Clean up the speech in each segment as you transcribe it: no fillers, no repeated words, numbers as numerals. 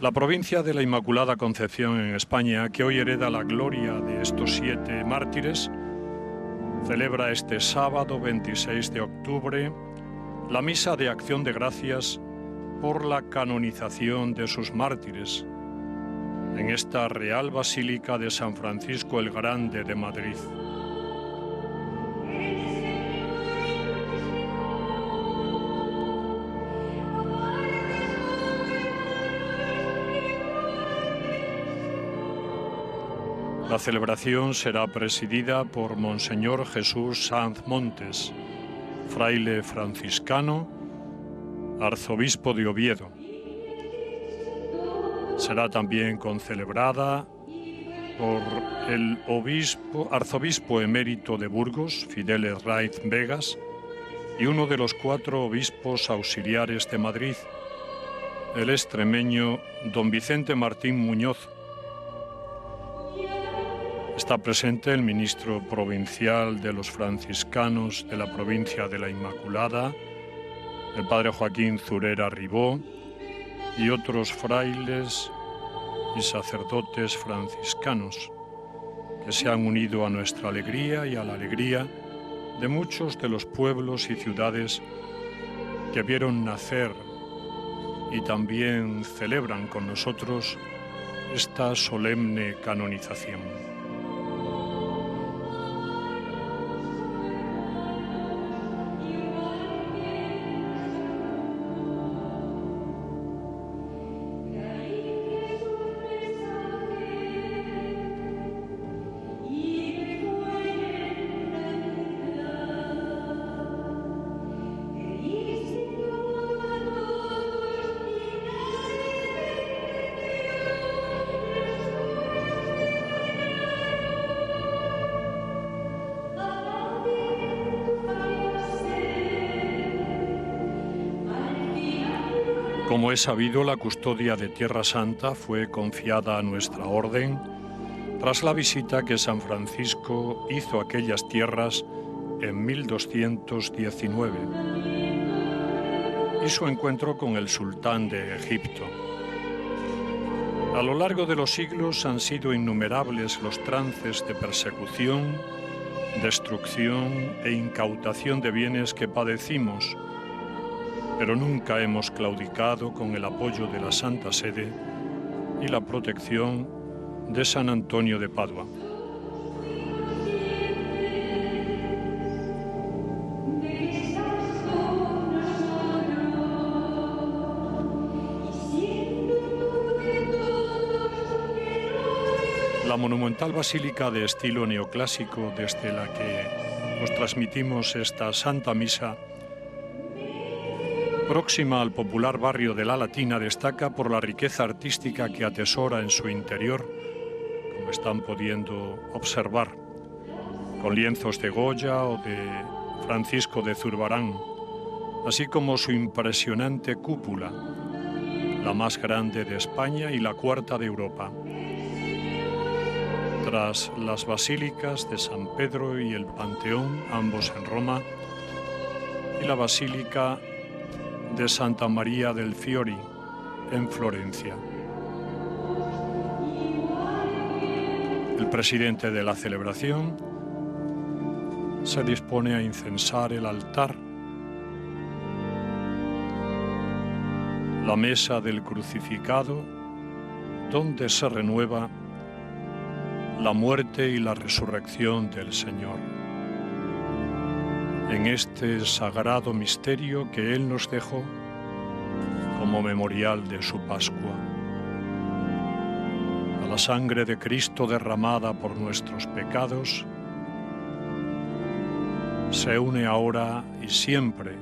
La provincia de la Inmaculada Concepción en España, que hoy hereda la gloria de estos 7 mártires, celebra este sábado 26 de octubre la misa de acción de gracias por la canonización de sus mártires en esta Real Basílica de San Francisco el Grande de Madrid. La celebración será presidida por Monseñor Jesús Sanz Montes, fraile franciscano, arzobispo de Oviedo. Será también concelebrada por el arzobispo emérito de Burgos, Fideles Raiz Vegas, y uno de los 4 obispos auxiliares de Madrid, el extremeño don Vicente Martín Muñoz. Está presente el ministro provincial de los franciscanos de la provincia de la Inmaculada, el padre Joaquín Zurera Ribó, y otros frailes y sacerdotes franciscanos que se han unido a nuestra alegría y a la alegría de muchos de los pueblos y ciudades que vieron nacer y también celebran con nosotros esta solemne canonización. Como es sabido, la custodia de Tierra Santa fue confiada a nuestra orden tras la visita que San Francisco hizo a aquellas tierras en 1219 y su encuentro con el sultán de Egipto. A lo largo de los siglos han sido innumerables los trances de persecución, destrucción e incautación de bienes que padecimos, pero nunca hemos claudicado con el apoyo de la Santa Sede y la protección de San Antonio de Padua. La monumental basílica de estilo neoclásico desde la que os transmitimos esta Santa Misa, próxima al popular barrio de La Latina, destaca por la riqueza artística que atesora en su interior, como están pudiendo observar, con lienzos de Goya o de Francisco de Zurbarán, así como su impresionante cúpula, la más grande de España y la 4ª de Europa. Tras las basílicas de San Pedro y el Panteón, ambos en Roma, y la basílica de Santa María del Fiori, en Florencia. El presidente de la celebración se dispone a incensar el altar, la mesa del crucificado, donde se renueva la muerte y la resurrección del Señor. En este sagrado misterio que Él nos dejó como memorial de su Pascua. A la sangre de Cristo derramada por nuestros pecados, se une ahora y siempre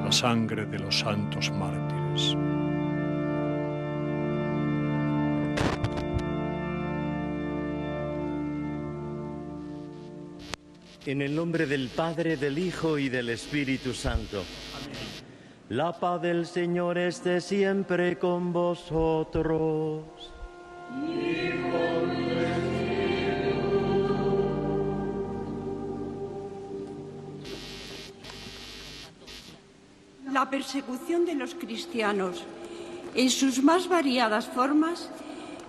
la sangre de los santos mártires. En el nombre del Padre, del Hijo y del Espíritu Santo. Amén. La paz del Señor esté siempre con vosotros. Y con tu espíritu. La persecución de los cristianos en sus más variadas formas,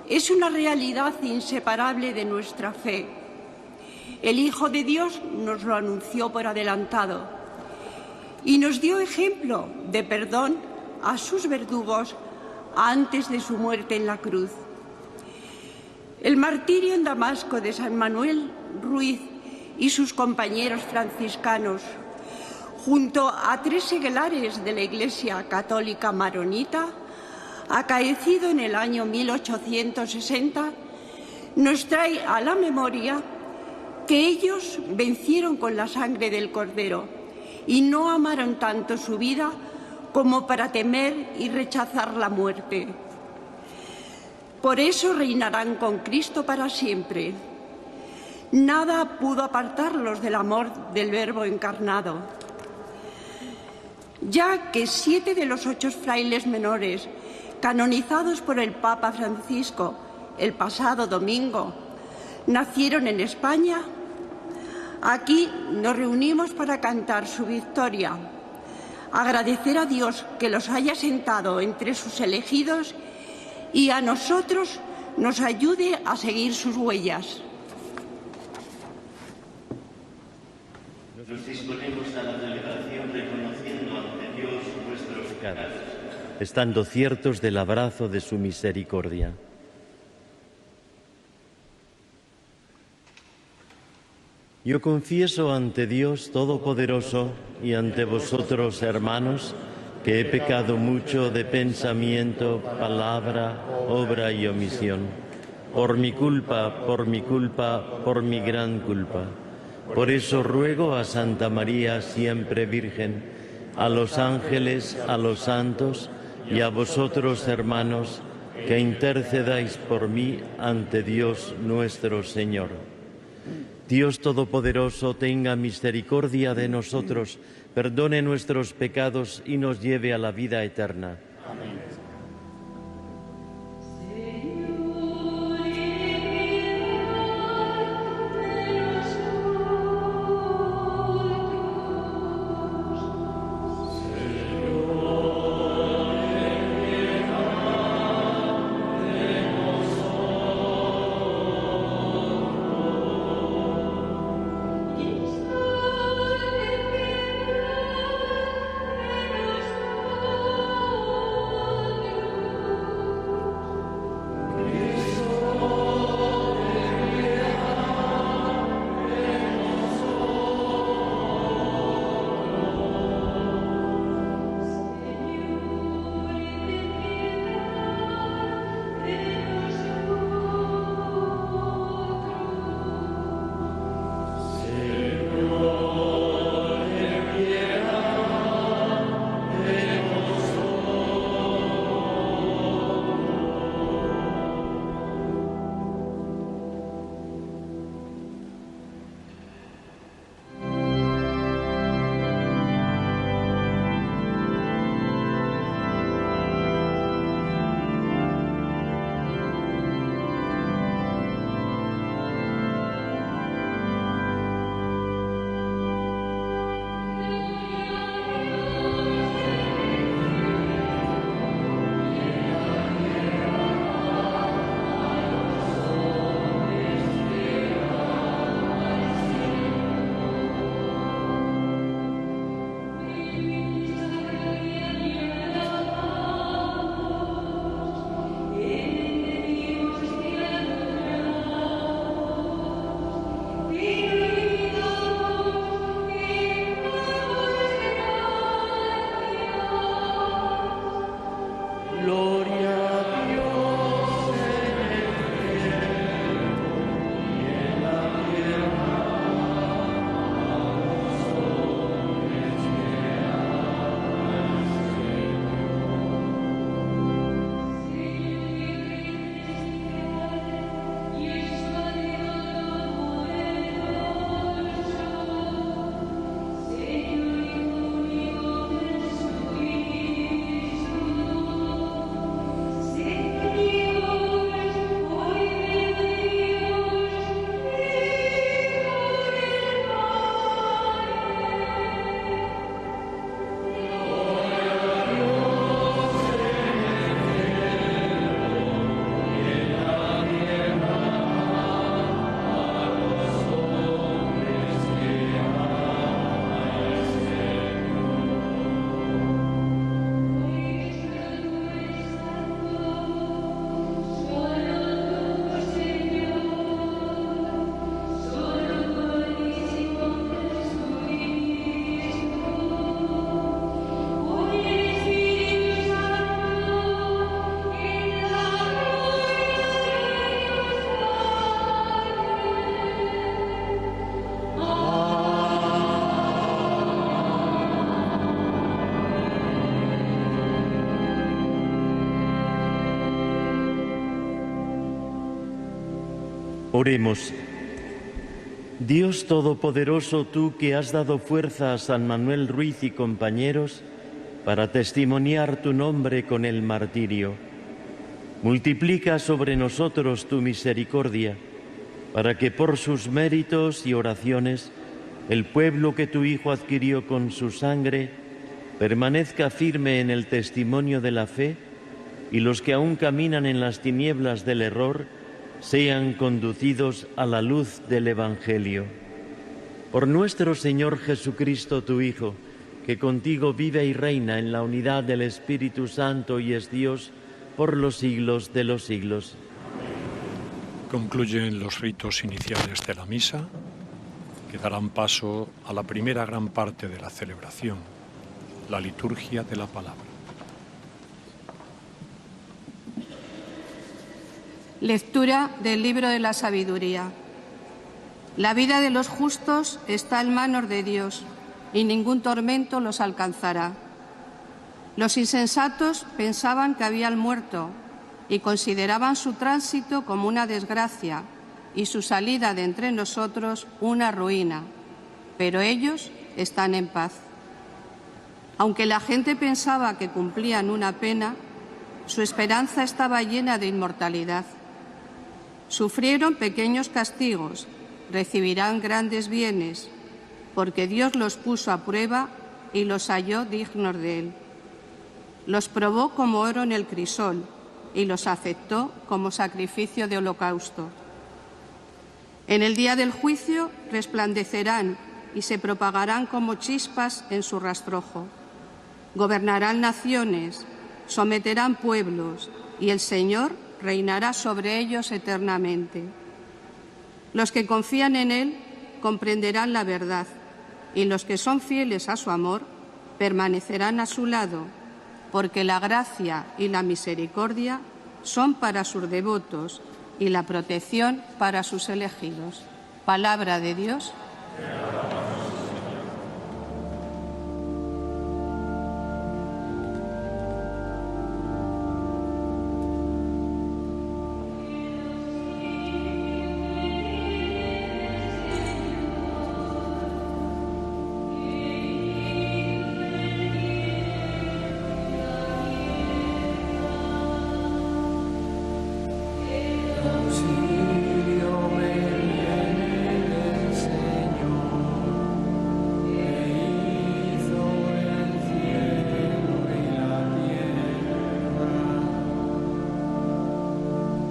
es una realidad inseparable de nuestra fe. El Hijo de Dios nos lo anunció por adelantado y nos dio ejemplo de perdón a sus verdugos antes de su muerte en la cruz. El martirio en Damasco de San Manuel Ruiz y sus compañeros franciscanos, junto a 3 seglares de la Iglesia Católica Maronita, acaecido en el año 1860, nos trae a la memoria que ellos vencieron con la sangre del Cordero y no amaron tanto su vida como para temer y rechazar la muerte. Por eso reinarán con Cristo para siempre. Nada pudo apartarlos del amor del Verbo encarnado, ya que 7 de los 8 frailes menores canonizados por el Papa Francisco el pasado domingo nacieron en España. Aquí nos reunimos para cantar su victoria, agradecer a Dios que los haya sentado entre sus elegidos y a nosotros nos ayude a seguir sus huellas. Nos disponemos a la celebración reconociendo ante Dios nuestros pecados, estando ciertos del abrazo de su misericordia. Yo confieso ante Dios Todopoderoso y ante vosotros, hermanos, que he pecado mucho de pensamiento, palabra, obra y omisión, por mi culpa, por mi gran culpa. Por eso ruego a Santa María, siempre Virgen, a los ángeles, a los santos y a vosotros, hermanos, que intercedáis por mí ante Dios nuestro Señor. Dios Todopoderoso, tenga misericordia de nosotros, perdone nuestros pecados y nos lleve a la vida eterna. Amén. Oremos. Dios Todopoderoso, tú que has dado fuerza a San Manuel Ruiz y compañeros para testimoniar tu nombre con el martirio, multiplica sobre nosotros tu misericordia, para que por sus méritos y oraciones el pueblo que tu Hijo adquirió con su sangre permanezca firme en el testimonio de la fe, y los que aún caminan en las tinieblas del error sean conducidos a la luz del Evangelio. Por nuestro Señor Jesucristo, tu Hijo, que contigo vive y reina en la unidad del Espíritu Santo y es Dios por los siglos de los siglos. Concluyen los ritos iniciales de la misa, que darán paso a la primera gran parte de la celebración, la liturgia de la palabra. Lectura del libro de la sabiduría. La vida de los justos está en manos de Dios, y ningún tormento los alcanzará. Los insensatos pensaban que habían muerto y consideraban su tránsito como una desgracia y su salida de entre nosotros una ruina, pero ellos están en paz. Aunque la gente pensaba que cumplían una pena, su esperanza estaba llena de inmortalidad. Sufrieron pequeños castigos, recibirán grandes bienes, porque Dios los puso a prueba y los halló dignos de Él. Los probó como oro en el crisol y los aceptó como sacrificio de holocausto. En el día del juicio resplandecerán y se propagarán como chispas en su rastrojo. Gobernarán naciones, someterán pueblos, y el Señor reinará sobre ellos eternamente. Los que confían en Él comprenderán la verdad, y los que son fieles a su amor permanecerán a su lado, porque la gracia y la misericordia son para sus devotos y la protección para sus elegidos. Palabra de Dios.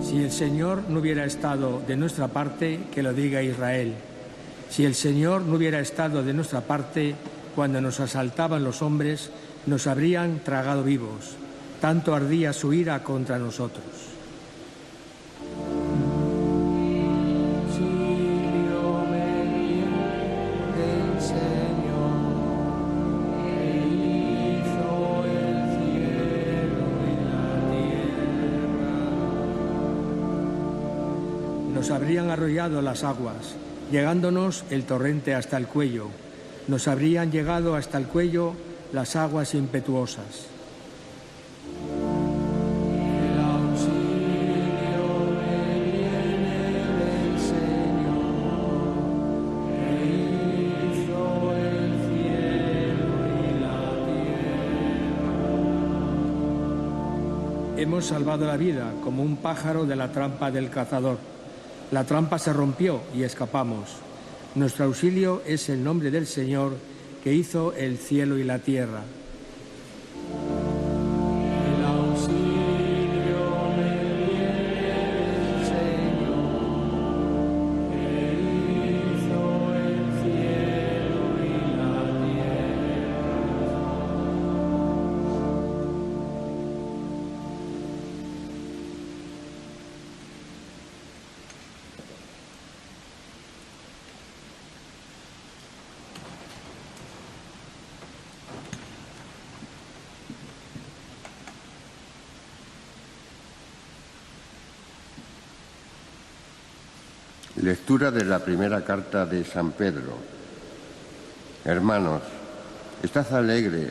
Si el Señor no hubiera estado de nuestra parte, que lo diga Israel. Si el Señor no hubiera estado de nuestra parte, cuando nos asaltaban los hombres, nos habrían tragado vivos. Tanto ardía su ira contra nosotros. Nos habrían arrollado las aguas, llegándonos el torrente hasta el cuello. Nos habrían llegado hasta el cuello las aguas impetuosas. El auxilio me viene del Señor, que hizo el cielo y la tierra. Hemos salvado la vida como un pájaro de la trampa del cazador. La trampa se rompió y escapamos. Nuestro auxilio es el nombre del Señor, que hizo el cielo y la tierra. El auxilio me viene del Señor, que hizo el cielo y la tierra. Lectura de la primera carta de San Pedro. Hermanos, estad alegres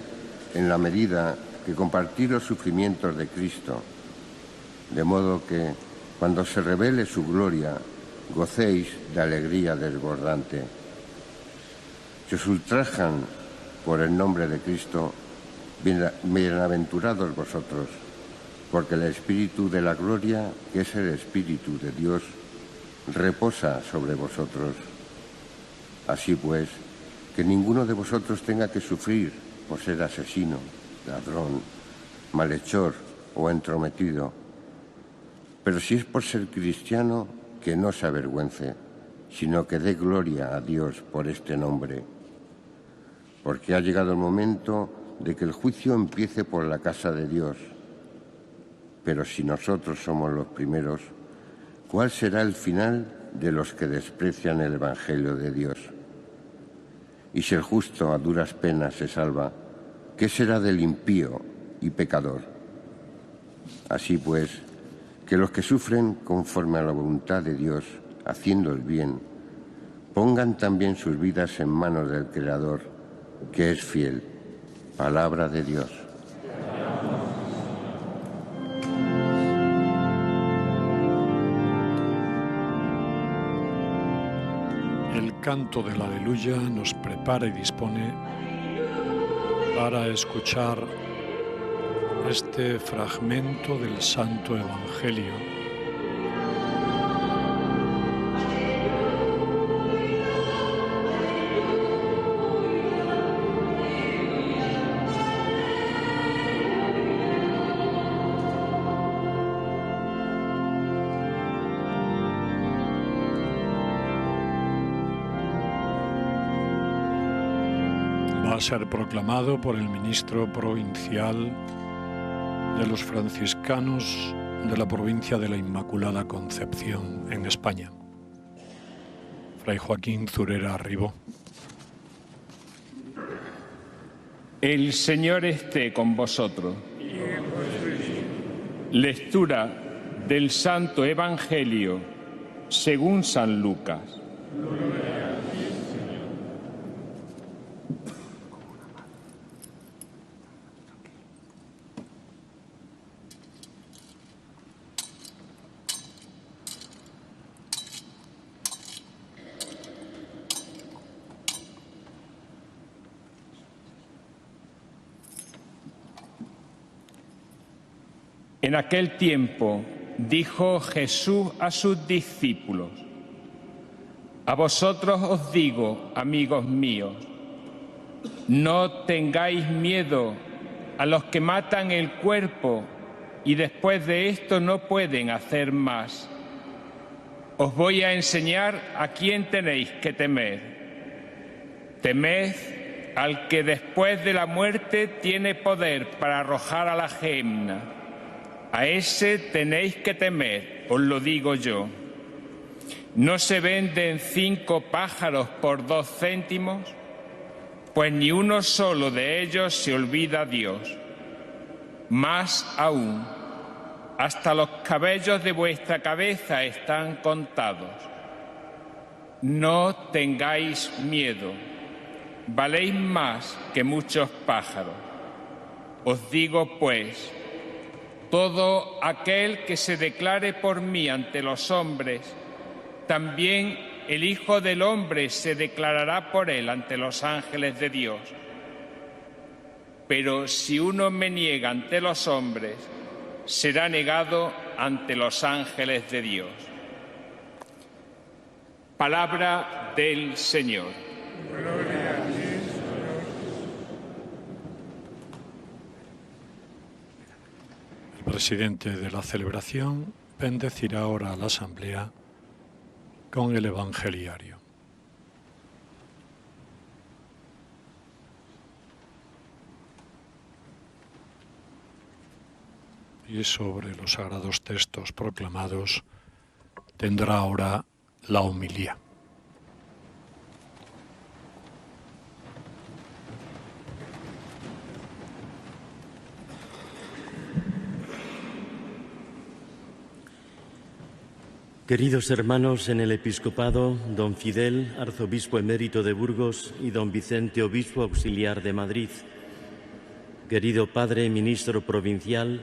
en la medida que compartís los sufrimientos de Cristo, de modo que, cuando se revele su gloria, gocéis de alegría desbordante. Si os ultrajan por el nombre de Cristo, bienaventurados vosotros, porque el Espíritu de la gloria, que es el Espíritu de Dios, reposa sobre vosotros. Así pues, que ninguno de vosotros tenga que sufrir por ser asesino, ladrón, malhechor o entrometido. Pero si es por ser cristiano, que no se avergüence, sino que dé gloria a Dios por este nombre. Porque ha llegado el momento de que el juicio empiece por la casa de Dios. Pero si nosotros somos los primeros, ¿cuál será el final de los que desprecian el Evangelio de Dios? Y si el justo a duras penas se salva, ¿qué será del impío y pecador? Así pues, que los que sufren conforme a la voluntad de Dios, haciendo el bien, pongan también sus vidas en manos del Creador, que es fiel. Palabra de Dios. El canto del Aleluya nos prepara y dispone para escuchar este fragmento del Santo Evangelio va a ser proclamado por el ministro provincial de los franciscanos de la provincia de la Inmaculada Concepción en España, Fray Joaquín Zurera Ribó. El Señor esté con vosotros. Lectura del Santo Evangelio según San Lucas. En aquel tiempo dijo Jesús a sus discípulos: a vosotros os digo, amigos míos, no tengáis miedo a los que matan el cuerpo y después de esto no pueden hacer más. Os voy a enseñar a quién tenéis que temer. Temed al que después de la muerte tiene poder para arrojar a la gehenna. A ese tenéis que temer, os lo digo yo. ¿No se venden 5 pájaros por 2 céntimos? Pues ni uno solo de ellos se olvida a Dios. Más aún, hasta los cabellos de vuestra cabeza están contados. No tengáis miedo, valéis más que muchos pájaros. Os digo pues, todo aquel que se declare por mí ante los hombres, también el Hijo del Hombre se declarará por él ante los ángeles de Dios. Pero si uno me niega ante los hombres, será negado ante los ángeles de Dios. Palabra del Señor. Gloria a ti. El presidente de la celebración bendecirá ahora a la asamblea con el evangeliario. Y sobre los sagrados textos proclamados tendrá ahora la homilía. Queridos hermanos en el episcopado, don Fidel, arzobispo emérito de Burgos, y don Vicente, obispo auxiliar de Madrid. Querido padre, ministro provincial,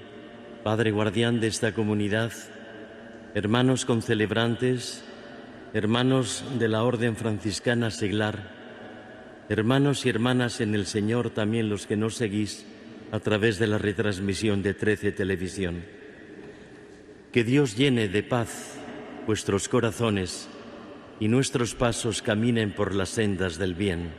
padre guardián de esta comunidad, hermanos concelebrantes, hermanos de la Orden Franciscana Seglar, hermanos y hermanas en el Señor, también los que nos seguís a través de la retransmisión de 13 Televisión. Que Dios llene de paz vuestros corazones y nuestros pasos caminen por las sendas del bien.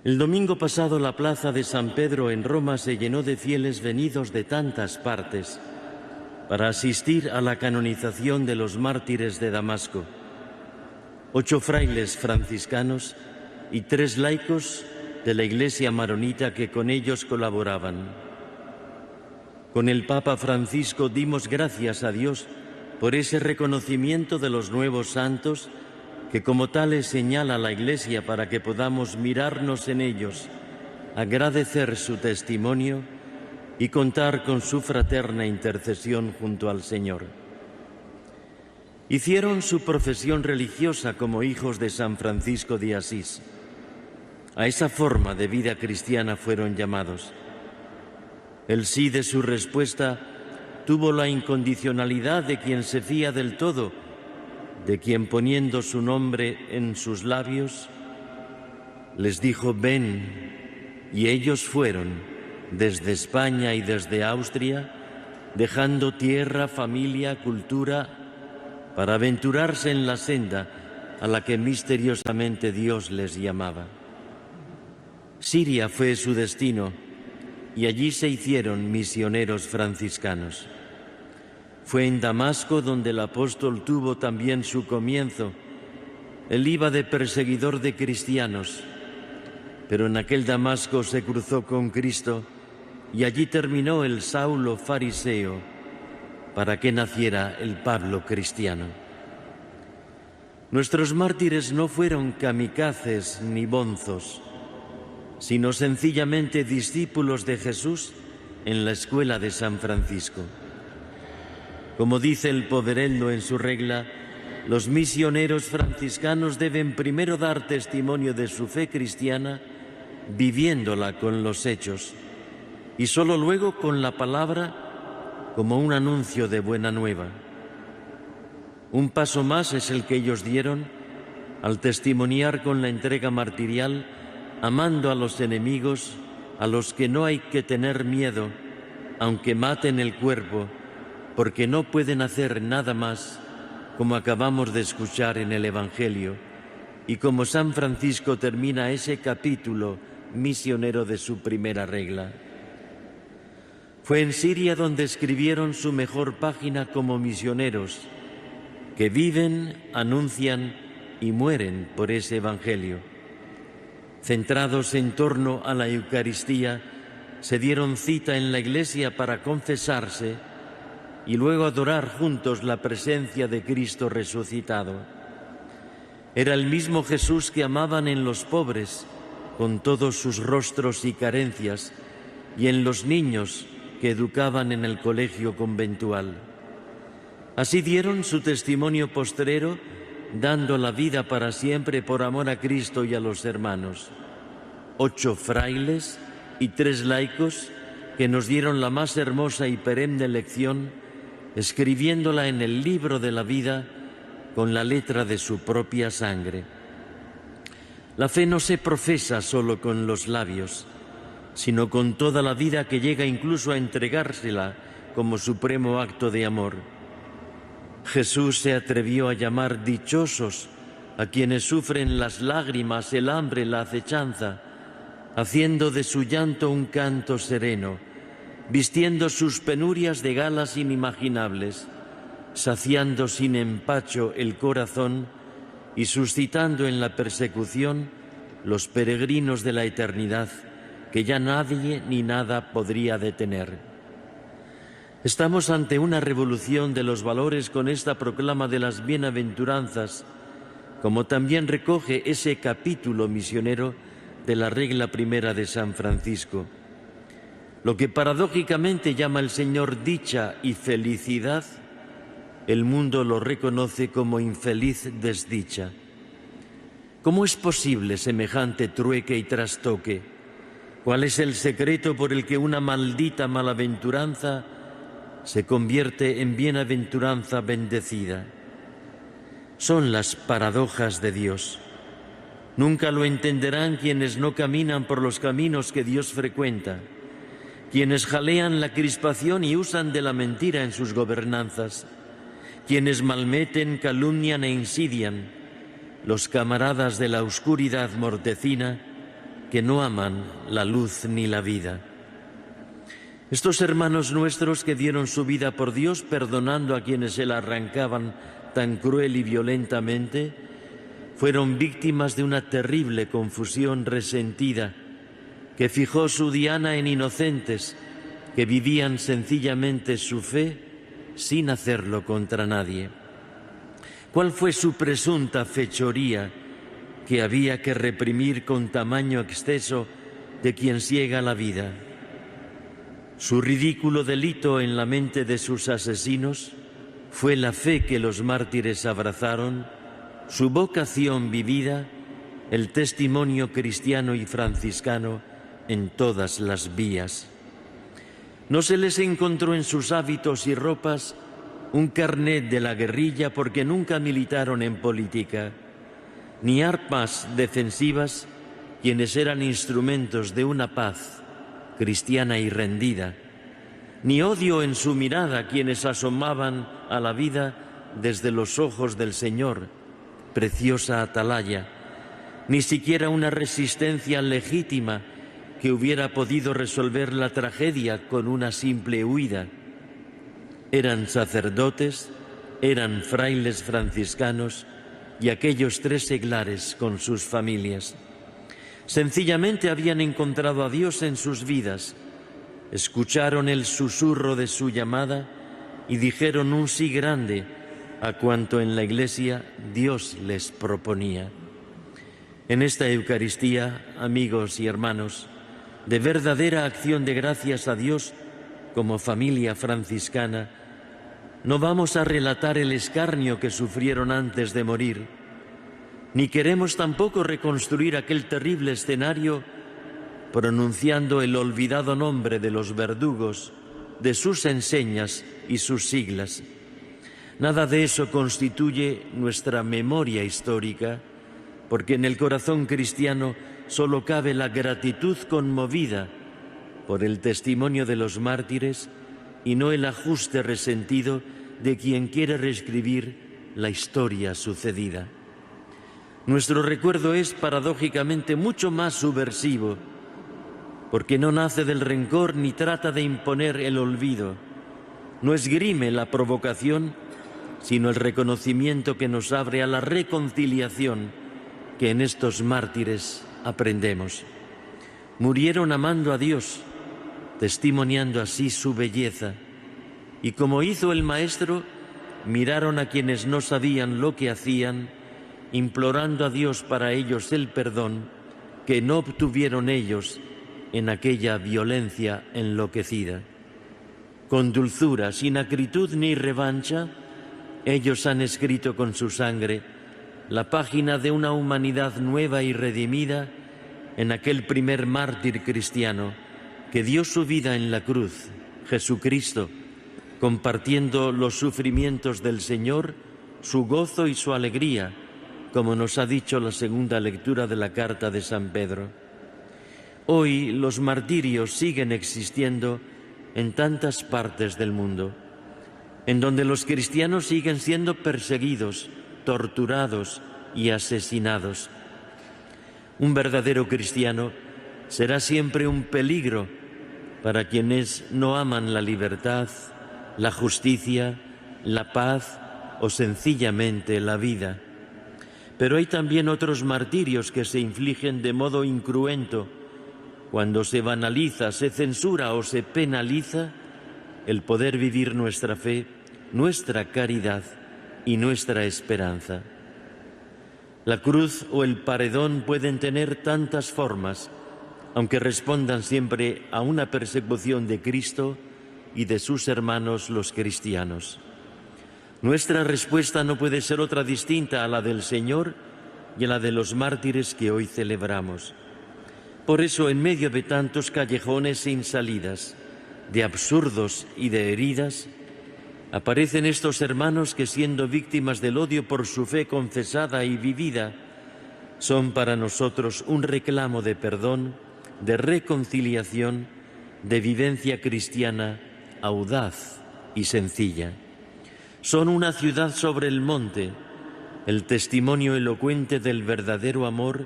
El domingo pasado la plaza de San Pedro en Roma se llenó de fieles venidos de tantas partes para asistir a la canonización de los mártires de Damasco. 8 frailes franciscanos y 3 laicos de la Iglesia maronita que con ellos colaboraban. Con el Papa Francisco dimos gracias a Dios por ese reconocimiento de los nuevos santos que como tales señala la Iglesia para que podamos mirarnos en ellos, agradecer su testimonio y contar con su fraterna intercesión junto al Señor. Hicieron su profesión religiosa como hijos de San Francisco de Asís. A esa forma de vida cristiana fueron llamados. El sí de su respuesta tuvo la incondicionalidad de quien se fía del todo, de quien poniendo su nombre en sus labios, les dijo: ven, y ellos fueron desde España y desde Austria, dejando tierra, familia, cultura, para aventurarse en la senda a la que misteriosamente Dios les llamaba. Siria fue su destino y allí se hicieron misioneros franciscanos. Fue en Damasco donde el apóstol tuvo también su comienzo. Él iba de perseguidor de cristianos, pero en aquel Damasco se cruzó con Cristo y allí terminó el Saulo fariseo para que naciera el Pablo cristiano. Nuestros mártires no fueron kamikazes ni bonzos, sino sencillamente discípulos de Jesús en la escuela de San Francisco. Como dice el Poverello en su regla, los misioneros franciscanos deben primero dar testimonio de su fe cristiana, viviéndola con los hechos, y solo luego con la palabra como un anuncio de buena nueva. Un paso más es el que ellos dieron al testimoniar con la entrega martirial, amando a los enemigos, a los que no hay que tener miedo, aunque maten el cuerpo, porque no pueden hacer nada más, como acabamos de escuchar en el Evangelio, y como San Francisco termina ese capítulo misionero de su primera regla. Fue en Siria donde escribieron su mejor página como misioneros, que viven, anuncian y mueren por ese Evangelio. Centrados en torno a la Eucaristía, se dieron cita en la iglesia para confesarse y luego adorar juntos la presencia de Cristo resucitado. Era el mismo Jesús que amaban en los pobres, con todos sus rostros y carencias, y en los niños que educaban en el colegio conventual. Así dieron su testimonio postrero, dando la vida para siempre por amor a Cristo y a los hermanos. 8 frailes y 3 laicos que nos dieron la más hermosa y perenne lección, escribiéndola en el libro de la vida con la letra de su propia sangre. La fe no se profesa solo con los labios, sino con toda la vida que llega incluso a entregársela como supremo acto de amor. Jesús se atrevió a llamar dichosos a quienes sufren las lágrimas, el hambre, la acechanza, haciendo de su llanto un canto sereno, vistiendo sus penurias de galas inimaginables, saciando sin empacho el corazón y suscitando en la persecución los peregrinos de la eternidad que ya nadie ni nada podría detener. Estamos ante una revolución de los valores con esta proclama de las bienaventuranzas, como también recoge ese capítulo misionero de la regla primera de San Francisco. Lo que paradójicamente llama el Señor dicha y felicidad, el mundo lo reconoce como infeliz desdicha. ¿Cómo es posible semejante trueque y trastoque? ¿Cuál es el secreto por el que una maldita malaventuranza se convierte en bienaventuranza bendecida? Son las paradojas de Dios. Nunca lo entenderán quienes no caminan por los caminos que Dios frecuenta, quienes jalean la crispación y usan de la mentira en sus gobernanzas, quienes malmeten, calumnian e insidian, los camaradas de la oscuridad mortecina que no aman la luz ni la vida. Estos hermanos nuestros que dieron su vida por Dios perdonando a quienes se la arrancaban tan cruel y violentamente, fueron víctimas de una terrible confusión resentida que fijó su diana en inocentes que vivían sencillamente su fe sin hacerlo contra nadie. ¿Cuál fue su presunta fechoría que había que reprimir con tamaño exceso de quien ciega la vida? Su ridículo delito en la mente de sus asesinos fue la fe que los mártires abrazaron, su vocación vivida, el testimonio cristiano y franciscano en todas las vías. No se les encontró en sus hábitos y ropas un carnet de la guerrilla porque nunca militaron en política, ni armas defensivas quienes eran instrumentos de una paz cristiana y rendida, ni odio en su mirada quienes asomaban a la vida desde los ojos del Señor, preciosa atalaya, ni siquiera una resistencia legítima que hubiera podido resolver la tragedia con una simple huida. Eran sacerdotes, eran frailes franciscanos y aquellos 3 seglares con sus familias. Sencillamente habían encontrado a Dios en sus vidas, escucharon el susurro de su llamada y dijeron un sí grande a cuanto en la Iglesia Dios les proponía. En esta Eucaristía, amigos y hermanos, de verdadera acción de gracias a Dios como familia franciscana, no vamos a relatar el escarnio que sufrieron antes de morir, ni queremos tampoco reconstruir aquel terrible escenario pronunciando el olvidado nombre de los verdugos, de sus enseñas y sus siglas. Nada de eso constituye nuestra memoria histórica, porque en el corazón cristiano solo cabe la gratitud conmovida por el testimonio de los mártires y no el ajuste resentido de quien quiere reescribir la historia sucedida. Nuestro recuerdo es paradójicamente mucho más subversivo, porque no nace del rencor ni trata de imponer el olvido, no esgrime la provocación, sino el reconocimiento que nos abre a la reconciliación que en estos mártires aprendemos. Murieron amando a Dios, testimoniando así su belleza, y como hizo el Maestro, miraron a quienes no sabían lo que hacían, implorando a Dios para ellos el perdón que no obtuvieron ellos en aquella violencia enloquecida. Con dulzura, sin acritud ni revancha, ellos han escrito con su sangre la página de una humanidad nueva y redimida en aquel primer mártir cristiano que dio su vida en la cruz, Jesucristo, compartiendo los sufrimientos del Señor, su gozo y su alegría, como nos ha dicho la segunda lectura de la carta de San Pedro. Hoy los martirios siguen existiendo en tantas partes del mundo, en donde los cristianos siguen siendo perseguidos, torturados y asesinados. Un verdadero cristiano será siempre un peligro para quienes no aman la libertad, la justicia, la paz o sencillamente la vida. Pero hay también otros martirios que se infligen de modo incruento cuando se banaliza, se censura o se penaliza el poder vivir nuestra fe, nuestra caridad y nuestra esperanza. La cruz o el paredón pueden tener tantas formas, aunque respondan siempre a una persecución de Cristo y de sus hermanos los cristianos. Nuestra respuesta no puede ser otra distinta a la del Señor y a la de los mártires que hoy celebramos. Por eso, en medio de tantos callejones sin salidas, de absurdos y de heridas, Aparecen estos hermanos que, siendo víctimas del odio por su fe confesada y vivida, son para nosotros un reclamo de perdón, de reconciliación, de vivencia cristiana audaz y sencilla. Son una ciudad sobre el monte, el testimonio elocuente del verdadero amor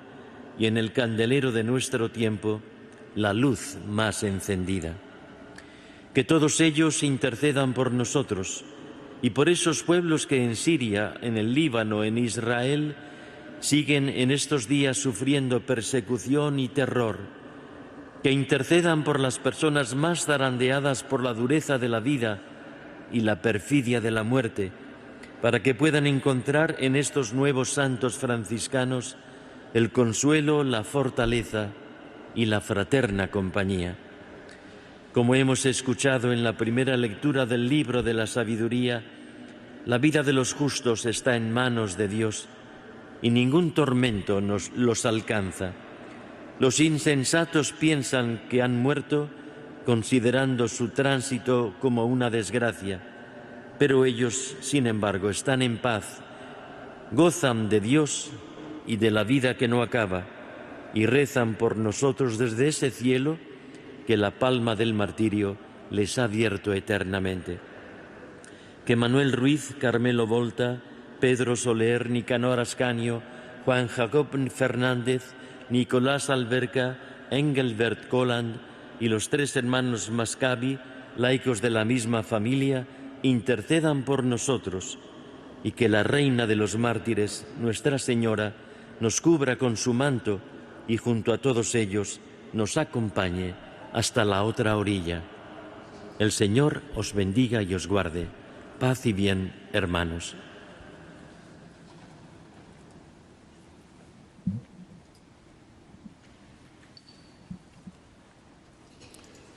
y en el candelero de nuestro tiempo, la luz más encendida. Que todos ellos intercedan por nosotros y por esos pueblos que en Siria, en el Líbano, en Israel, siguen en estos días sufriendo persecución y terror. Que intercedan por las personas más zarandeadas por la dureza de la vida y la perfidia de la muerte, para que puedan encontrar en estos nuevos santos franciscanos el consuelo, la fortaleza y la fraterna compañía. Como hemos escuchado en la primera lectura del libro de la sabiduría, la vida de los justos está en manos de Dios y ningún tormento los alcanza. Los insensatos piensan que han muerto, considerando su tránsito como una desgracia, pero ellos, sin embargo, están en paz, gozan de Dios y de la vida que no acaba, y rezan por nosotros desde ese cielo que la palma del martirio les ha abierto eternamente. Que Manuel Ruiz, Carmelo Volta, Pedro Soler, Nicanor Ascanio, Juan Jacob Fernández, Nicolás Alberca, Engelbert Colland y los 3 hermanos Mascabi, laicos de la misma familia, intercedan por nosotros, y que la Reina de los Mártires, Nuestra Señora, nos cubra con su manto y junto a todos ellos nos acompañe hasta la otra orilla. El Señor os bendiga y os guarde. Paz y bien, hermanos.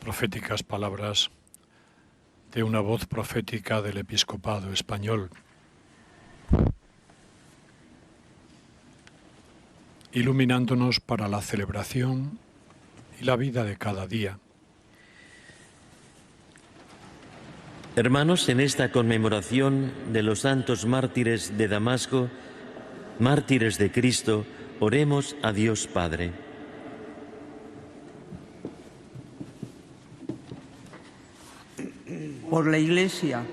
Proféticas palabras de una voz profética del episcopado español. Iluminándonos para la celebración y la vida de cada día. Hermanos, en esta conmemoración de los santos mártires de Damasco, mártires de Cristo, oremos a Dios Padre. Por la Iglesia,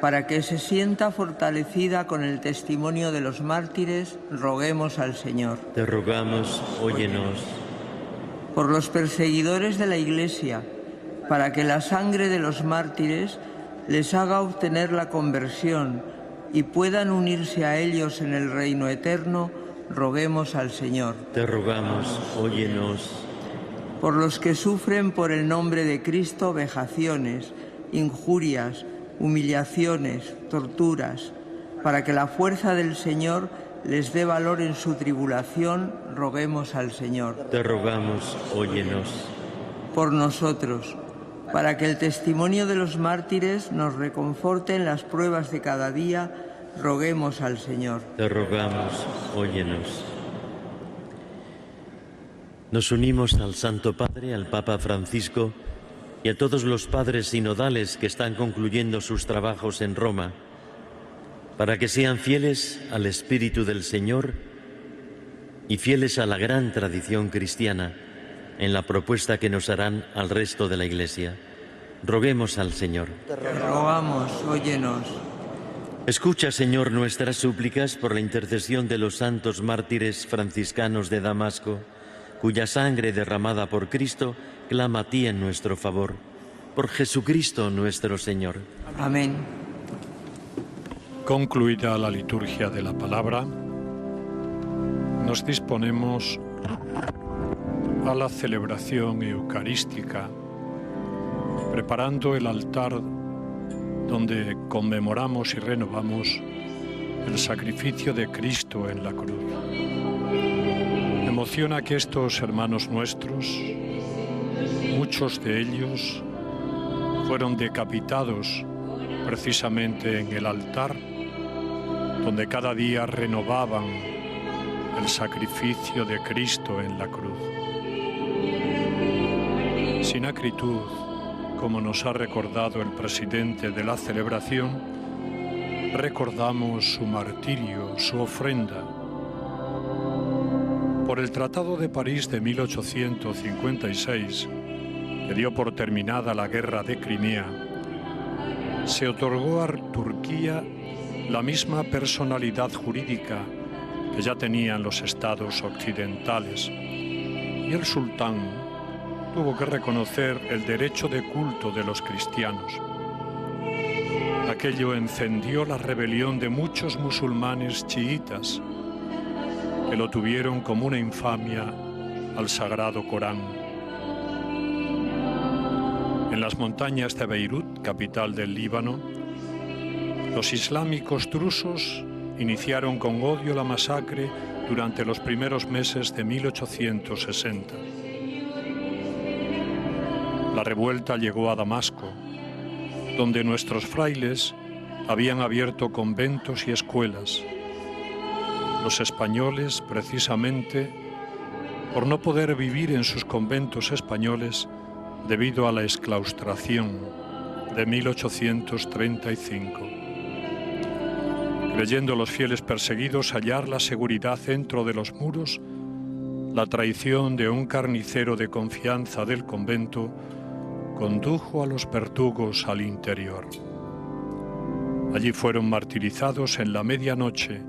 para que se sienta fortalecida con el testimonio de los mártires, roguemos al Señor. Te rogamos, óyenos. Por los perseguidores de la Iglesia, para que la sangre de los mártires les haga obtener la conversión y puedan unirse a ellos en el reino eterno, roguemos al Señor. Te rogamos, óyenos. Por los que sufren por el nombre de Cristo vejaciones, injurias, humillaciones, torturas, para que la fuerza del Señor les dé valor en su tribulación, roguemos al Señor. Te rogamos, óyenos. Por nosotros, para que el testimonio de los mártires nos reconforte en las pruebas de cada día, roguemos al Señor. Te rogamos, óyenos. Nos unimos al Santo Padre, al Papa Francisco y a todos los padres sinodales que están concluyendo sus trabajos en Roma, para que sean fieles al Espíritu del Señor y fieles a la gran tradición cristiana en la propuesta que nos harán al resto de la Iglesia. Roguemos al Señor. Te rogamos, óyenos. Escucha, Señor, nuestras súplicas por la intercesión de los santos mártires franciscanos de Damasco, cuya sangre derramada por Cristo clama a ti en nuestro favor. Por Jesucristo nuestro Señor. Amén. Concluida la liturgia de la palabra, nos disponemos a la celebración eucarística, preparando el altar donde conmemoramos y renovamos el sacrificio de Cristo en la cruz. Emociona que estos hermanos nuestros, muchos de ellos, fueron decapitados precisamente en el altar, donde cada día renovaban el sacrificio de Cristo en la cruz. Sin acritud, como nos ha recordado el presidente de la celebración, recordamos su martirio, su ofrenda. Por el Tratado de París de 1856, que dio por terminada la guerra de Crimea, se otorgó a Turquía la misma personalidad jurídica que ya tenían los estados occidentales, y el sultán tuvo que reconocer el derecho de culto de los cristianos. Aquello encendió la rebelión de muchos musulmanes chiitas, que lo tuvieron como una infamia al sagrado Corán. En las montañas de Beirut, capital del Líbano, los islámicos drusos iniciaron con odio la masacre durante los primeros meses de 1860. La revuelta llegó a Damasco, donde nuestros frailes habían abierto conventos y escuelas. Los españoles, precisamente, por no poder vivir en sus conventos españoles debido a la exclaustración de 1835. Creyendo los fieles perseguidos hallar la seguridad dentro de los muros, la traición de un carnicero de confianza del convento condujo a los verdugos al interior. Allí fueron martirizados en la medianoche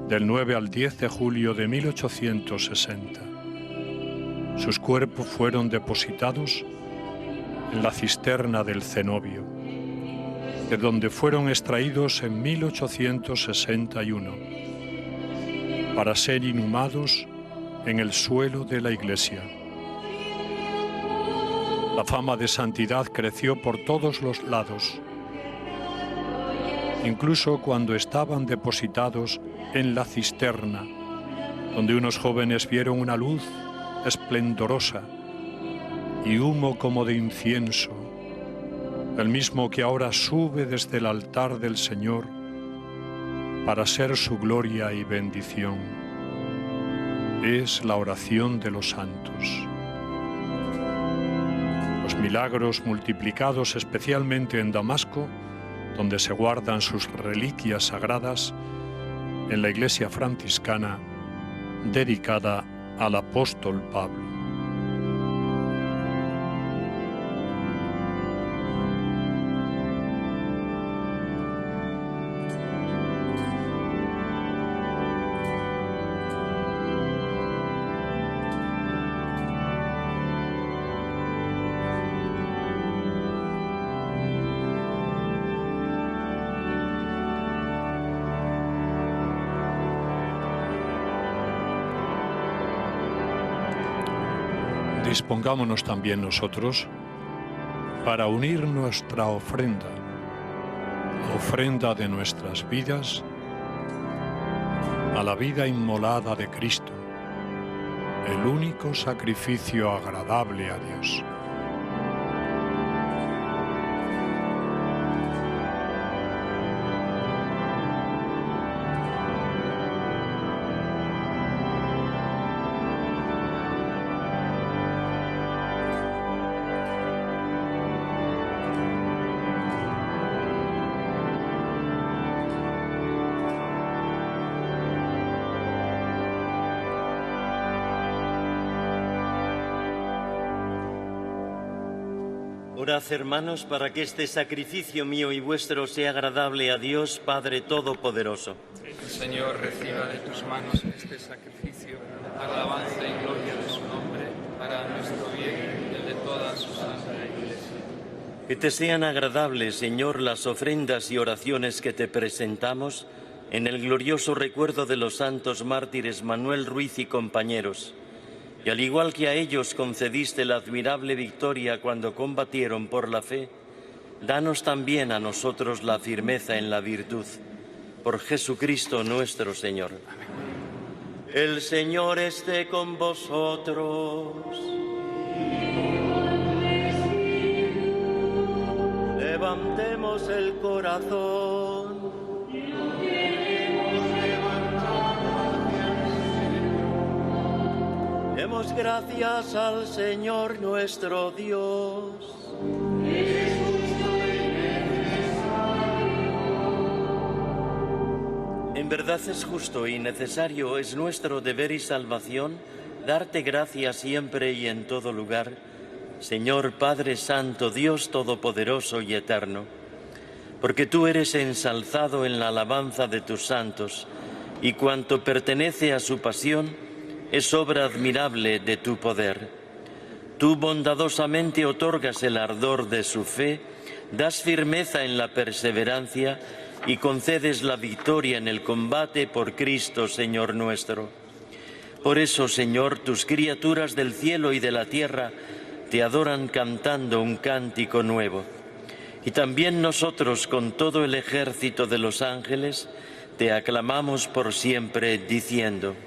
del 9 al 10 de julio de 1860. Sus cuerpos fueron depositados en la cisterna del cenobio, de donde fueron extraídos en 1861, para ser inhumados en el suelo de la iglesia. La fama de santidad creció por todos los lados, incluso cuando estaban depositados en la cisterna, donde unos jóvenes vieron una luz esplendorosa y humo como de incienso, el mismo que ahora sube desde el altar del Señor para ser su gloria y bendición. Es la oración de los santos. Los milagros multiplicados especialmente en Damasco, donde se guardan sus reliquias sagradas, en la iglesia franciscana dedicada al apóstol Pablo. Dispongámonos también nosotros para unir nuestra ofrenda, la ofrenda de nuestras vidas, a la vida inmolada de Cristo, el único sacrificio agradable a Dios. Orad, hermanos, para que este sacrificio mío y vuestro sea agradable a Dios, Padre Todopoderoso. El Señor reciba de tus manos este sacrificio, alabanza y gloria de su nombre, para nuestro bien y el de toda su santa Iglesia. Que te sean agradables, Señor, las ofrendas y oraciones que te presentamos en el glorioso recuerdo de los santos mártires Manuel Ruiz y compañeros. Y al igual que a ellos concediste la admirable victoria cuando combatieron por la fe, danos también a nosotros la firmeza en la virtud. Por Jesucristo nuestro Señor. El Señor esté con vosotros. Levantemos el corazón. Demos gracias al Señor nuestro Dios. En verdad es justo y necesario, es nuestro deber y salvación, darte gracias siempre y en todo lugar, Señor Padre Santo, Dios Todopoderoso y Eterno, porque tú eres ensalzado en la alabanza de tus santos, y cuanto pertenece a su pasión es obra admirable de tu poder. Tú bondadosamente otorgas el ardor de su fe, das firmeza en la perseverancia y concedes la victoria en el combate por Cristo, Señor nuestro. Por eso, Señor, tus criaturas del cielo y de la tierra te adoran cantando un cántico nuevo. Y también nosotros, con todo el ejército de los ángeles, te aclamamos por siempre, diciendo: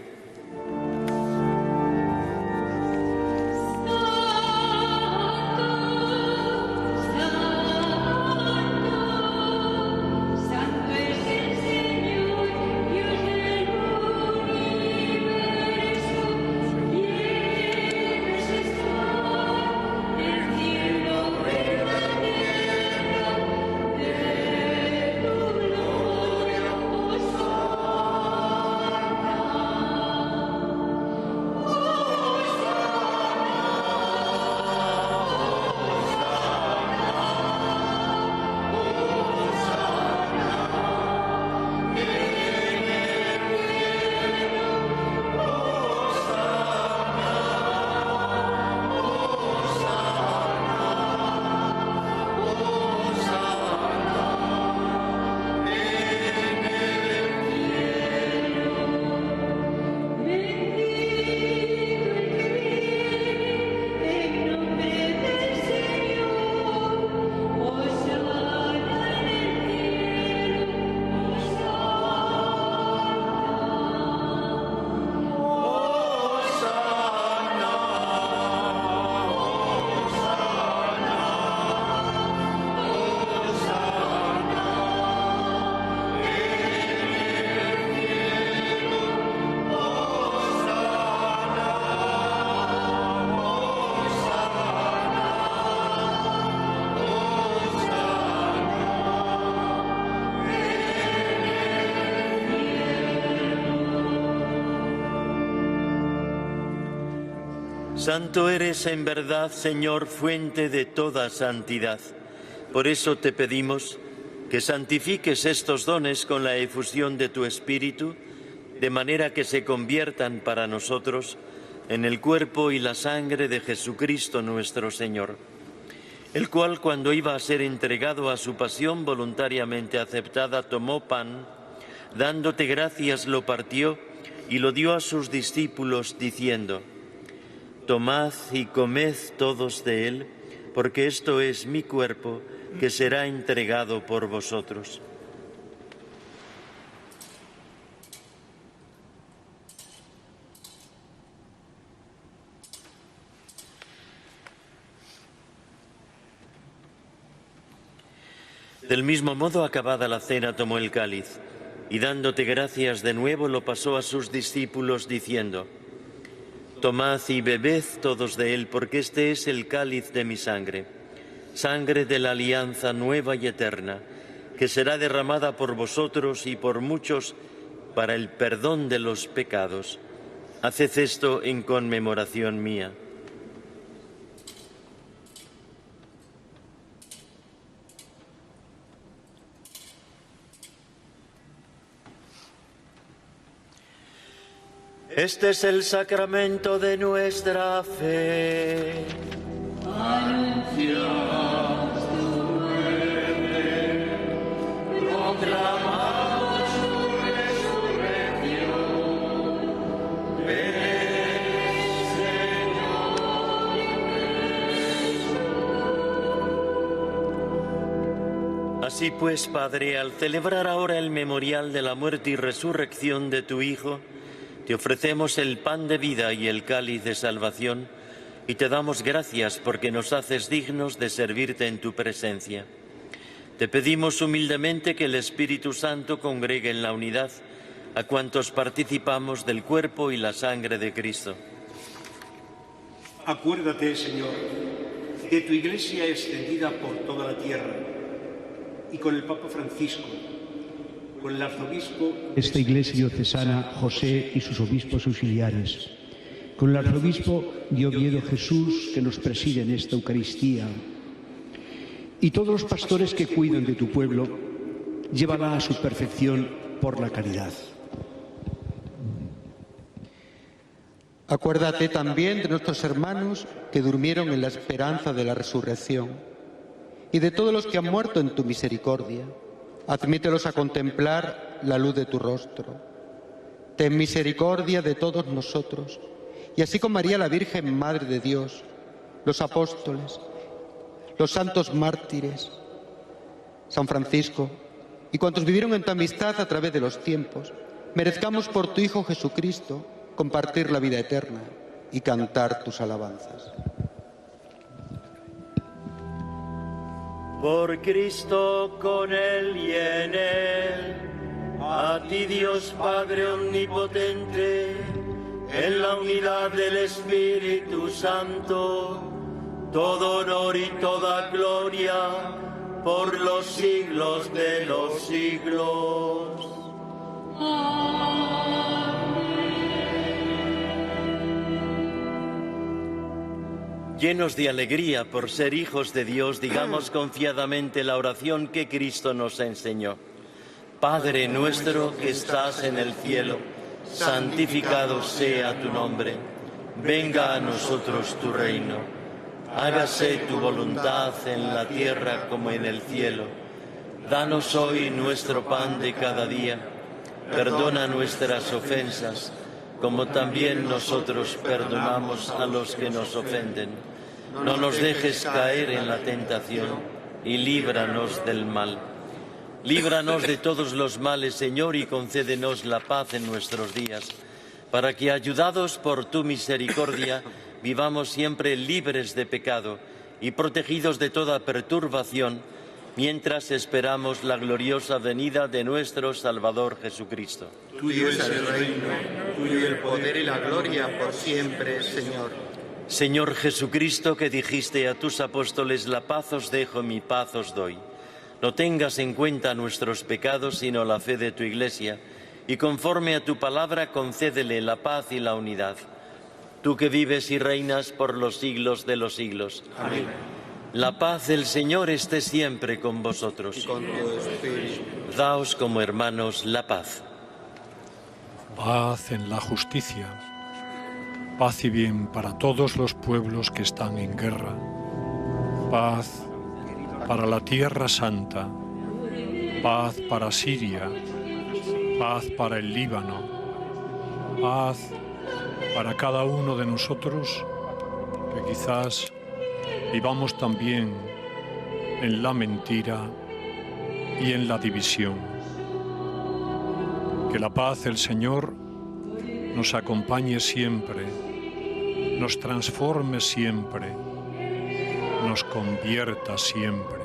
Santo eres en verdad, Señor, fuente de toda santidad. Por eso te pedimos que santifiques estos dones con la efusión de tu Espíritu, de manera que se conviertan para nosotros en el cuerpo y la sangre de Jesucristo nuestro Señor, el cual, cuando iba a ser entregado a su pasión voluntariamente aceptada, tomó pan, dándote gracias lo partió y lo dio a sus discípulos, diciendo: Tomad y comed todos de él, porque esto es mi cuerpo, que será entregado por vosotros. Del mismo modo, acabada la cena, tomó el cáliz, y dándote gracias de nuevo, lo pasó a sus discípulos, diciendo: Tomad y bebed todos de él, porque este es el cáliz de mi sangre, sangre de la alianza nueva y eterna, que será derramada por vosotros y por muchos para el perdón de los pecados. Haced esto en conmemoración mía. Este es el sacramento de nuestra fe. Anunciamos tu muerte, proclamamos tu resurrección. Ven, Señor Jesús. Así pues, Padre, al celebrar ahora el memorial de la muerte y resurrección de tu Hijo, te ofrecemos el pan de vida y el cáliz de salvación, y te damos gracias porque nos haces dignos de servirte en tu presencia. Te pedimos humildemente que el Espíritu Santo congregue en la unidad a cuantos participamos del cuerpo y la sangre de Cristo. Acuérdate, Señor, de tu Iglesia extendida por toda la tierra, y con el Papa Francisco, con el arzobispo esta Iglesia diocesana José y sus obispos auxiliares, con el arzobispo de Oviedo Jesús, que nos preside en esta Eucaristía, y todos los pastores que cuidan de tu pueblo, llévala a su perfección por la caridad. Acuérdate también de nuestros hermanos que durmieron en la esperanza de la resurrección y de todos los que han muerto en tu misericordia. Admítelos a contemplar la luz de tu rostro. Ten misericordia de todos nosotros, y así con María la Virgen, Madre de Dios, los apóstoles, los santos mártires, San Francisco y cuantos vivieron en tu amistad a través de los tiempos, merezcamos por tu Hijo Jesucristo compartir la vida eterna y cantar tus alabanzas. Por Cristo, con Él y en Él, a ti Dios Padre Omnipotente, en la unidad del Espíritu Santo, todo honor y toda gloria por los siglos de los siglos. Llenos de alegría por ser hijos de Dios, digamos confiadamente la oración que Cristo nos enseñó. Padre nuestro que estás en el cielo, santificado sea tu nombre. Venga a nosotros tu reino. Hágase tu voluntad en la tierra como en el cielo. Danos hoy nuestro pan de cada día. Perdona nuestras ofensas, como también nosotros perdonamos a los que nos ofenden. No nos dejes caer en la tentación y líbranos del mal. Líbranos de todos los males, Señor, y concédenos la paz en nuestros días, para que, ayudados por tu misericordia, vivamos siempre libres de pecado y protegidos de toda perturbación, mientras esperamos la gloriosa venida de nuestro Salvador Jesucristo. Tuyo es el reino, tuyo el poder y la gloria por siempre, Señor. Señor Jesucristo, que dijiste a tus apóstoles: la paz os dejo, mi paz os doy. No tengas en cuenta nuestros pecados, sino la fe de tu Iglesia, y conforme a tu palabra concédele la paz y la unidad. Tú que vives y reinas por los siglos de los siglos. Amén. La paz del Señor esté siempre con vosotros. Y con tu espíritu. Daos como hermanos la paz. Paz en la justicia. Paz y bien para todos los pueblos que están en guerra. Paz para la Tierra Santa. Paz para Siria. Paz para el Líbano. Paz para cada uno de nosotros que quizás vivamos también en la mentira y en la división. Que la paz del Señor nos acompañe siempre, nos transforme siempre, nos convierta siempre.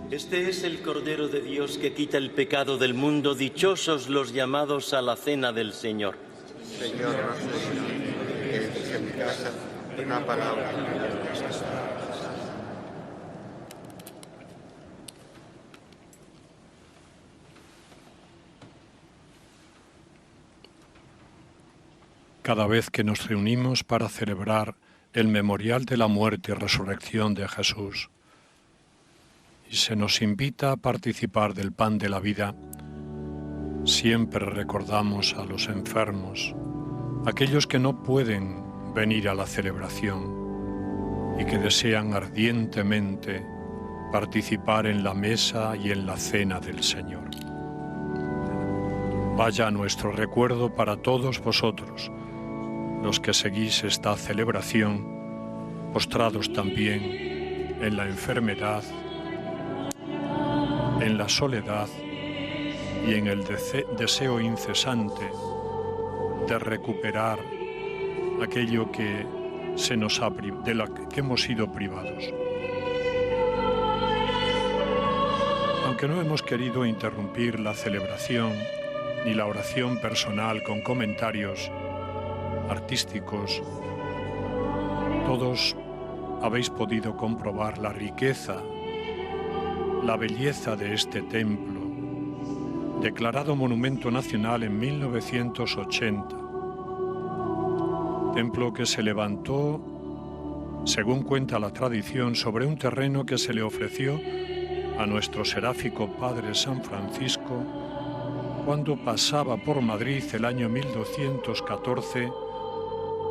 Este es el Cordero de Dios que quita el pecado del mundo. Dichosos los llamados a la cena del Señor. Señor, que entres en mi casa, una palabra. Cada vez que nos reunimos para celebrar el memorial de la muerte y resurrección de Jesús, y se nos invita a participar del pan de la vida, siempre recordamos a los enfermos, aquellos que no pueden venir a la celebración y que desean ardientemente participar en la mesa y en la cena del Señor. Vaya nuestro recuerdo para todos vosotros, los que seguís esta celebración, postrados también en la enfermedad, en la soledad y en el deseo incesante de recuperar aquello que de la que hemos sido privados. Aunque no hemos querido interrumpir la celebración ni la oración personal con comentarios artísticos, todos habéis podido comprobar la riqueza, la belleza de este templo, declarado Monumento Nacional en 1980. Templo que se levantó, según cuenta la tradición, sobre un terreno que se le ofreció a nuestro seráfico Padre San Francisco cuando pasaba por Madrid el año 1214,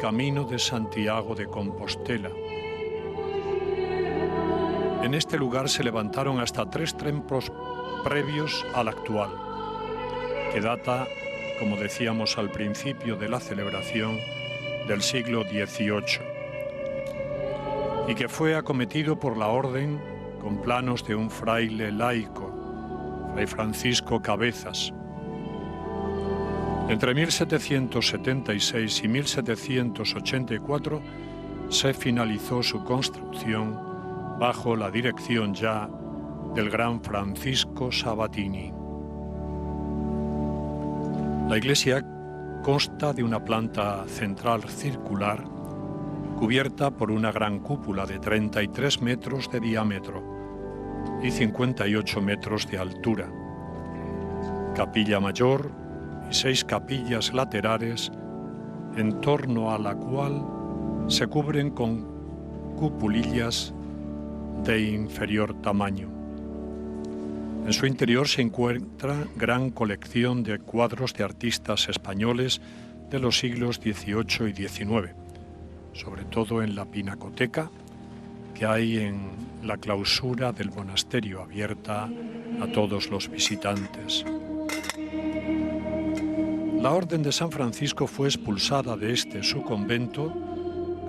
camino de Santiago de Compostela. En este lugar se levantaron hasta 3 templos previos al actual, que data, como decíamos al principio de la celebración, del siglo XVIII, y que fue acometido por la orden con planos de un fraile laico, Fray Francisco Cabezas. Entre 1776 y 1784 se finalizó su construcción bajo la dirección ya del gran Francisco Sabatini. La iglesia consta de una planta central circular cubierta por una gran cúpula de 33 metros de diámetro y 58 metros de altura, capilla mayor y 6 capillas laterales, en torno a la cual se cubren con cupulillas de inferior tamaño. En su interior se encuentra gran colección de cuadros de artistas españoles de los siglos XVIII y XIX, sobre todo en la pinacoteca que hay en la clausura del monasterio, abierta a todos los visitantes. La Orden de San Francisco fue expulsada de su convento,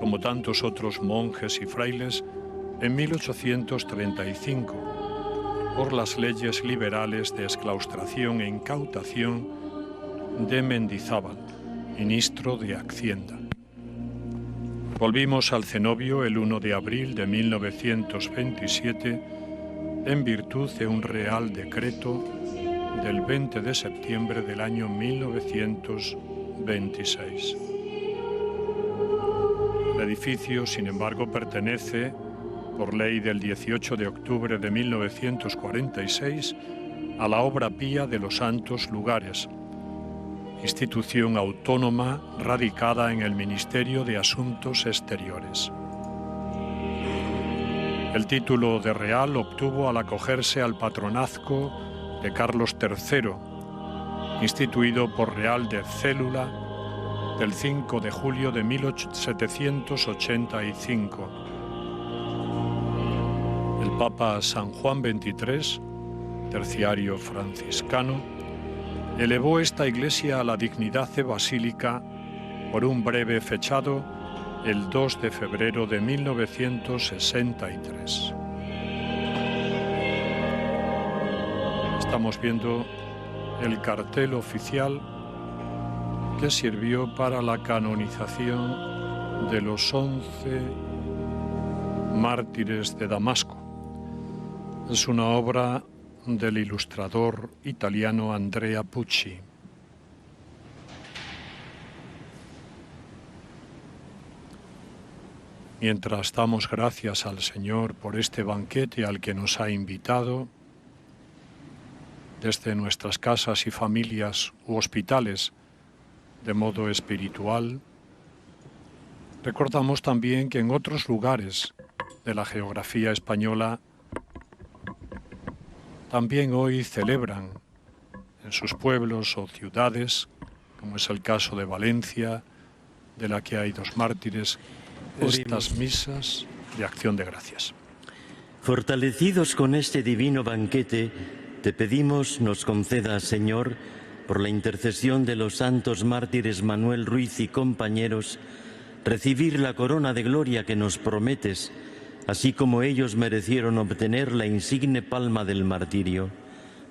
como tantos otros monjes y frailes, en 1835, por las leyes liberales de exclaustración e incautación de Mendizábal, ministro de Hacienda. Volvimos al cenobio el 1 de abril de 1927 en virtud de un real decreto del 20 de septiembre del año 1926. El edificio, sin embargo, pertenece, por ley del 18 de octubre de 1946, a la Obra Pía de los Santos Lugares, institución autónoma radicada en el Ministerio de Asuntos Exteriores. El título de real obtuvo al acogerse al patronazgo de Carlos III, instituido por Real de Célula del 5 de julio de 1785. El Papa San Juan XXIII, terciario franciscano, elevó esta iglesia a la dignidad de basílica por un breve fechado el 2 de febrero de 1963. Estamos viendo el cartel oficial que sirvió para la canonización de los 11 mártires de Damasco. Es una obra del ilustrador italiano Andrea Pucci. Mientras damos gracias al Señor por este banquete al que nos ha invitado, desde nuestras casas y familias u hospitales, de modo espiritual, recordamos también que en otros lugares de la geografía española también hoy celebran en sus pueblos o ciudades, como es el caso de Valencia, de la que hay 2 mártires, estas misas de acción de gracias. Fortalecidos con este divino banquete, te pedimos nos concedas, Señor, por la intercesión de los santos mártires Manuel Ruiz y compañeros, recibir la corona de gloria que nos prometes, así como ellos merecieron obtener la insigne palma del martirio.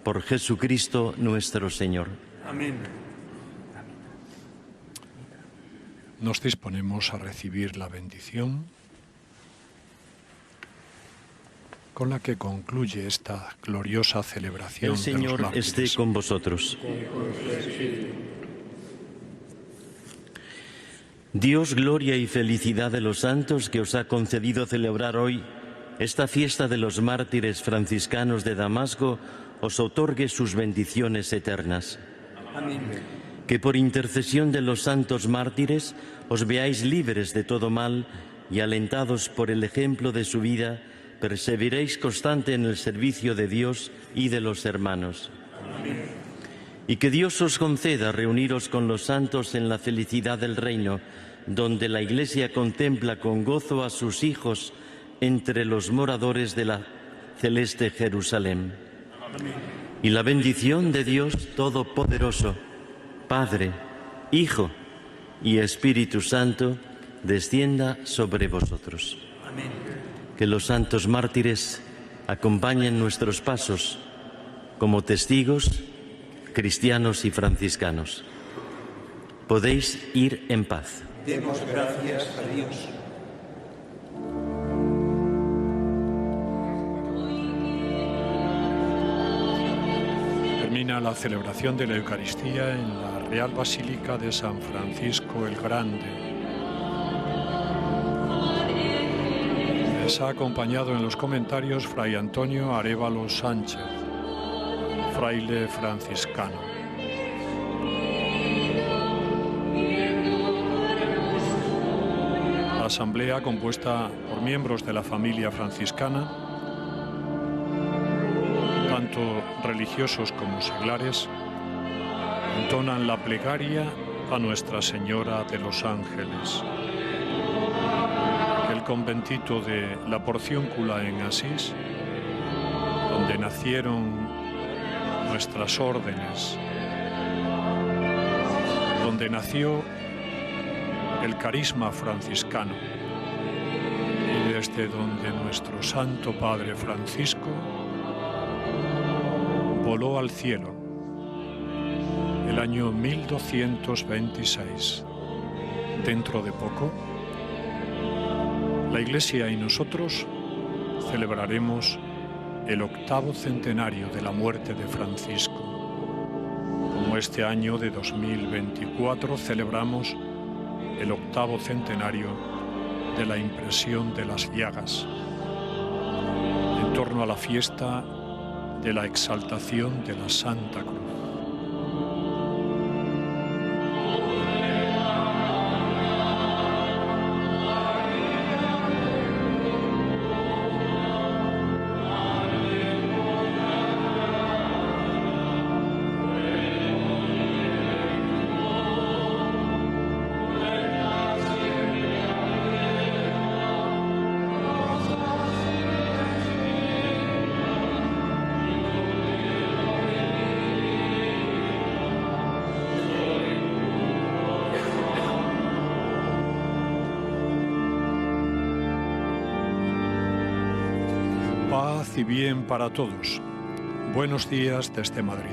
Por Jesucristo nuestro Señor. Amén. Nos disponemos a recibir la bendición con la que concluye esta gloriosa celebración. El Señor de los mártires. esté con vosotros. Dios, gloria y felicidad de los santos, que os ha concedido celebrar hoy esta fiesta de los mártires franciscanos de Damasco, os otorgue sus bendiciones eternas. Amén. Que por intercesión de los santos mártires os veáis libres de todo mal y alentados por el ejemplo de su vida, perseveréis constante en el servicio de Dios y de los hermanos. Amén. Y que Dios os conceda reuniros con los santos en la felicidad del reino, donde la Iglesia contempla con gozo a sus hijos entre los moradores de la celeste Jerusalén. Amén. Y la bendición de Dios Todopoderoso, Padre, Hijo y Espíritu Santo, descienda sobre vosotros. Amén. Que los santos mártires acompañen nuestros pasos como testigos, cristianos y franciscanos. Podéis ir en paz. Demos gracias a Dios. Termina la celebración de la Eucaristía en la Real Basílica de San Francisco el Grande. Les ha acompañado en los comentarios Fray Antonio Arévalo Sánchez, fraile franciscano. La asamblea, compuesta por miembros de la familia franciscana, tanto religiosos como seglares, entonan la plegaria a Nuestra Señora de los Ángeles. Que el conventito de la Porciúncula en Asís, donde nacieron nuestras órdenes, donde nació el carisma franciscano y desde donde nuestro Santo Padre Francisco voló al cielo el año 1226. Dentro de poco, la Iglesia y nosotros celebraremos el 8º centenario de la muerte de Francisco. Como este año de 2024 celebramos el 8º centenario de la impresión de las llagas, en torno a la fiesta de la exaltación de la Santa Cruz. Paz y bien para todos. Buenos días desde Madrid.